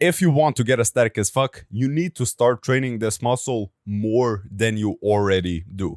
if you want to get aesthetic as fuck, you need to start training this muscle more than you already do.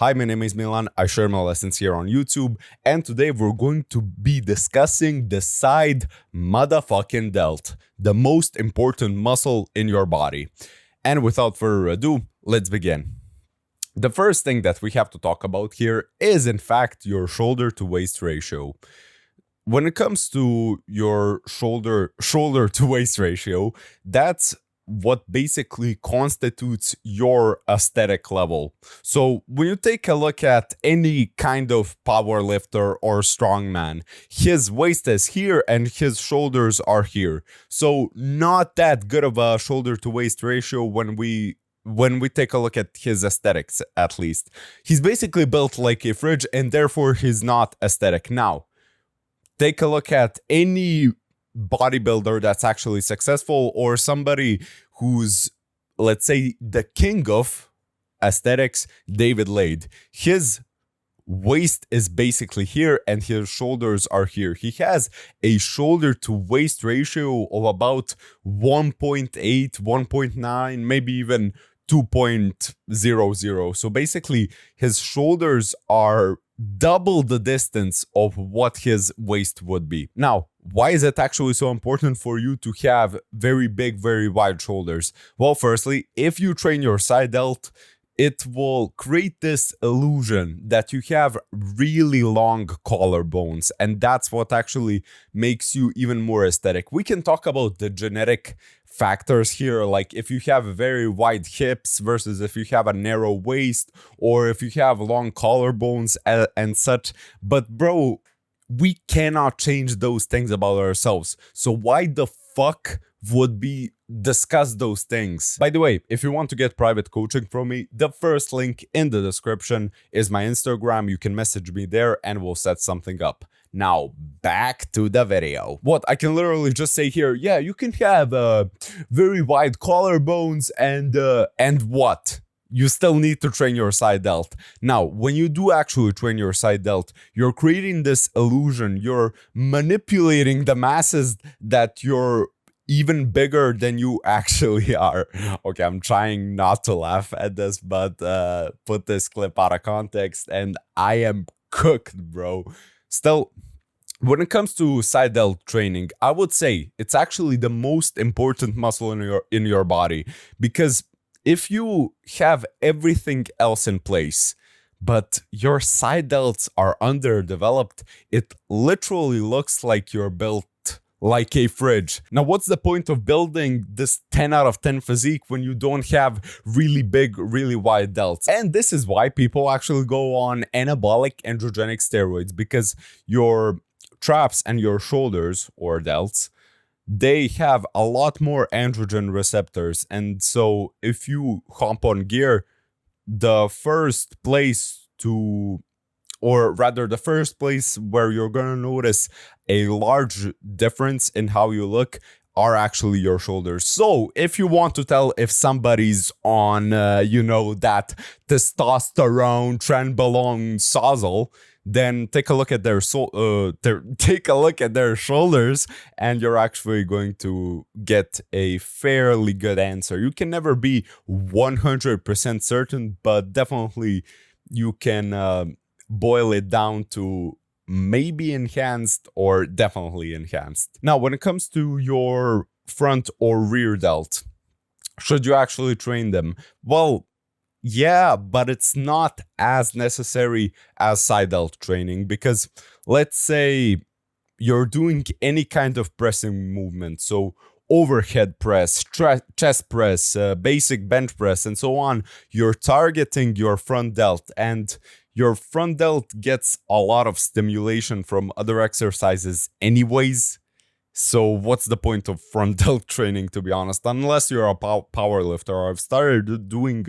Hi, my name is Milan. I share my lessons here on YouTube, and today we're going to be discussing the side motherfucking delt, the most important muscle in your body. And without further ado, let's begin. The first thing that we have to talk about here is, in fact, your shoulder to waist ratio. When it comes to your shoulder to waist ratio, that's what basically constitutes your aesthetic level. So when you take a look at any kind of power lifter or strongman, his waist is here and his shoulders are here. So not that good of a shoulder to waist ratio when we take a look at his aesthetics, at least. He's basically built like a fridge and therefore he's not aesthetic. Now, take a look at any bodybuilder that's actually successful or somebody who's, let's say, the king of aesthetics, David Lade. His waist is basically here and his shoulders are here. He has a shoulder to waist ratio of about 1.8, 1.9, maybe even 2.00. So basically his shoulders are double the distance of what his waist would be. Now, why is it actually so important for you to have very big, very wide shoulders? Well, firstly, if you train your side delt, it will create this illusion that you have really long collarbones, and that's what actually makes you even more aesthetic. We can talk about the genetic factors here, like if you have very wide hips versus if you have a narrow waist, or if you have long collarbones and such. But bro, we cannot change those things about ourselves. So why the fuck would be discuss those things? By the way, if you want to get private coaching from me, the first link in the description is my Instagram. You can message me there and we'll set something up. Now, back to the video. What I can literally just say here, yeah, you can have very wide collarbones and what? You still need to train your side delt. Now, when you do actually train your side delt, you're creating this illusion. You're manipulating the masses that you're even bigger than you actually are. Okay, I'm trying not to laugh at this, but put this clip out of context and I am cooked, bro. Still, when it comes to side delt training, I would say it's actually the most important muscle in your body, because if you have everything else in place, but your side delts are underdeveloped, it literally looks like you're built like a fridge. Now, what's the point of building this 10 out of 10 physique when you don't have really big, really wide delts? And this is why people actually go on anabolic androgenic steroids, because your traps and your shoulders or delts, they have a lot more androgen receptors. And so if you hop on gear, the first place where you're gonna notice a large difference in how you look are actually your shoulders. So if you want to tell if somebody's on, that testosterone trenbolone sozzle, then take a look at their shoulders, and you're actually going to get a fairly good answer. You can never be 100% certain, but definitely you can boil it down to maybe enhanced or definitely enhanced. Now, when it comes to your front or rear delt, should you actually train them? Well, yeah, but it's not as necessary as side delt training, because let's say you're doing any kind of pressing movement, so overhead press, chest press, basic bench press, and so on, you're targeting your front delt, and your front delt gets a lot of stimulation from other exercises anyways. So what's the point of front delt training, to be honest, unless you're a power lifter? I've started doing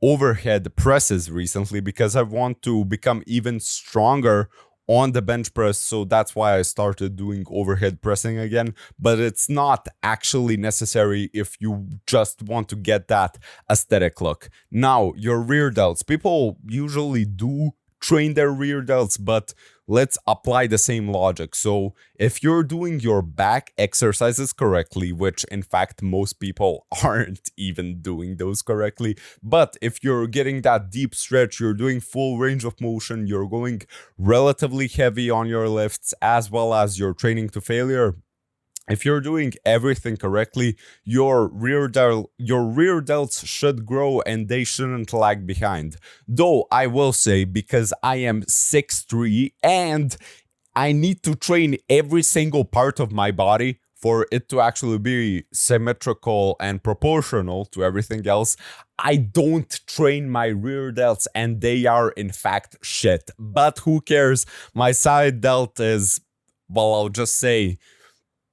overhead presses recently because I want to become even stronger on the bench press, so that's why I started doing overhead pressing again. But it's not actually necessary if you just want to get that aesthetic look. Now, your rear delts, people usually do train their rear delts, but let's apply the same logic. So if you're doing your back exercises correctly, which in fact most people aren't even doing those correctly, but if you're getting that deep stretch, you're doing full range of motion, you're going relatively heavy on your lifts, as well as you're training to failure, if you're doing everything correctly, your rear delts should grow and they shouldn't lag behind. Though I will say, because I am 6'3" and I need to train every single part of my body for it to actually be symmetrical and proportional to everything else, I don't train my rear delts, and they are in fact shit. But who cares? My side delt is, well, I'll just say,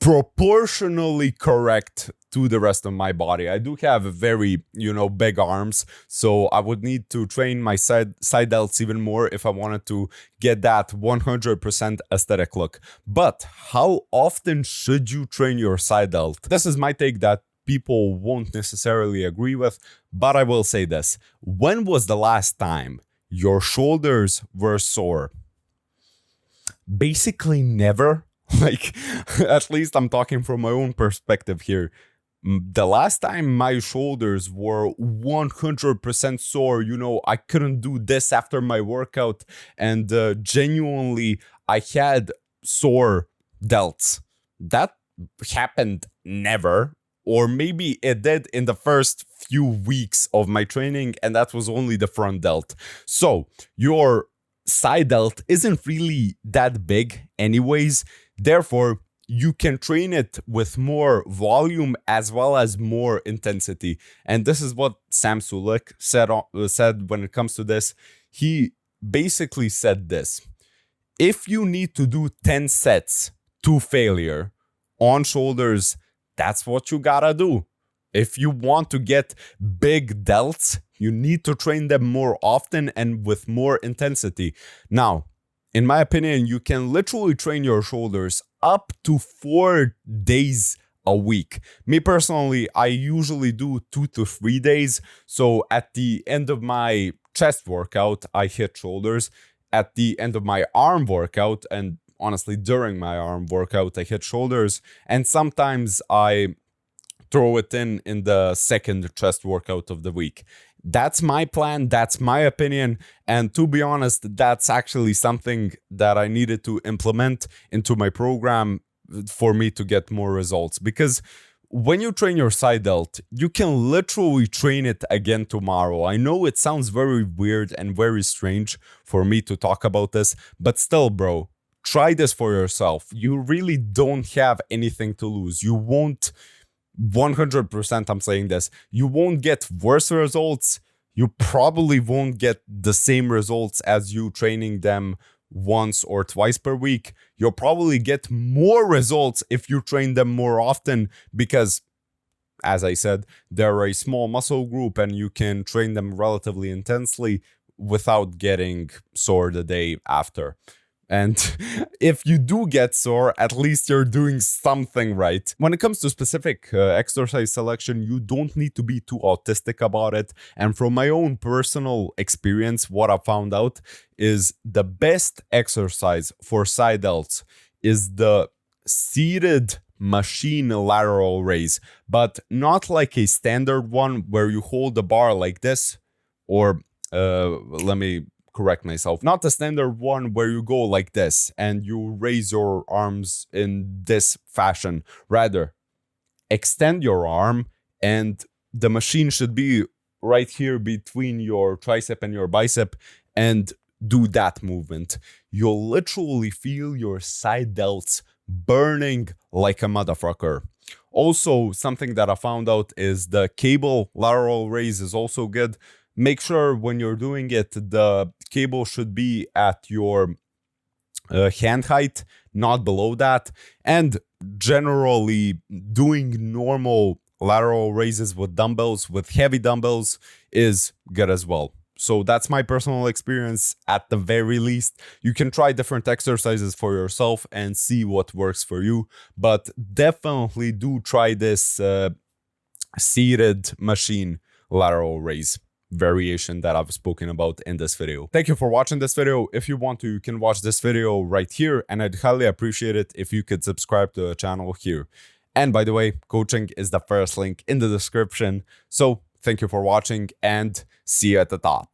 proportionally correct to the rest of my body. I do have very, big arms, so I would need to train my side delts even more if I wanted to get that 100% aesthetic look. But how often should you train your side delt? This is my take that people won't necessarily agree with, but I will say this. When was the last time your shoulders were sore? Basically never. Like, at least I'm talking from my own perspective here. The last time my shoulders were 100% sore, I couldn't do this after my workout, and genuinely, I had sore delts. That happened never, or maybe it did in the first few weeks of my training, and that was only the front delt. So, your side delt isn't really that big anyways. Therefore, you can train it with more volume as well as more intensity. And this is what Sam Sulek said when it comes to this. He basically said this: if you need to do 10 sets to failure on shoulders, that's what you gotta do. If you want to get big delts, you need to train them more often and with more intensity. Now, in my opinion, you can literally train your shoulders up to 4 days a week. Me personally, I usually do 2 to 3 days. So at the end of my chest workout, I hit shoulders. At the end of my arm workout, and honestly, during my arm workout, I hit shoulders. And sometimes I throw it in the second chest workout of the week. That's my plan, that's my opinion, and to be honest, that's actually something that I needed to implement into my program for me to get more results. Because when you train your side delt, you can literally train it again tomorrow. I know it sounds very weird and very strange for me to talk about this, but still, bro, try this for yourself. You really don't have anything to lose. You won't 100%, I'm saying this, you won't get worse results. You probably won't get the same results as you training them once or twice per week. You'll probably get more results if you train them more often because, as I said, they're a small muscle group and you can train them relatively intensely without getting sore the day after. And if you do get sore, at least you're doing something right. When it comes to specific exercise selection, you don't need to be too autistic about it. And from my own personal experience, what I found out is the best exercise for side delts is the seated machine lateral raise, but not like a standard one where you hold the bar like this, or let me correct myself, not the standard one where you go like this and you raise your arms in this fashion. Rather, extend your arm and the machine should be right here between your tricep and your bicep, and do that movement. You'll literally feel your side delts burning like a motherfucker. Also, something that I found out is the cable lateral raise is also good. Make sure when you're doing it, the cable should be at your hand height, not below that. And generally, doing normal lateral raises with dumbbells, with heavy dumbbells, is good as well. So that's my personal experience at the very least. You can try different exercises for yourself and see what works for you. But definitely do try this seated machine lateral raise. variation that I've spoken about in this video. Thank you for watching this video. If you want to, you can watch this video right here, and I'd highly appreciate it if you could subscribe to the channel here. And by the way, coaching is the first link in the description. So thank you for watching and see you at the top.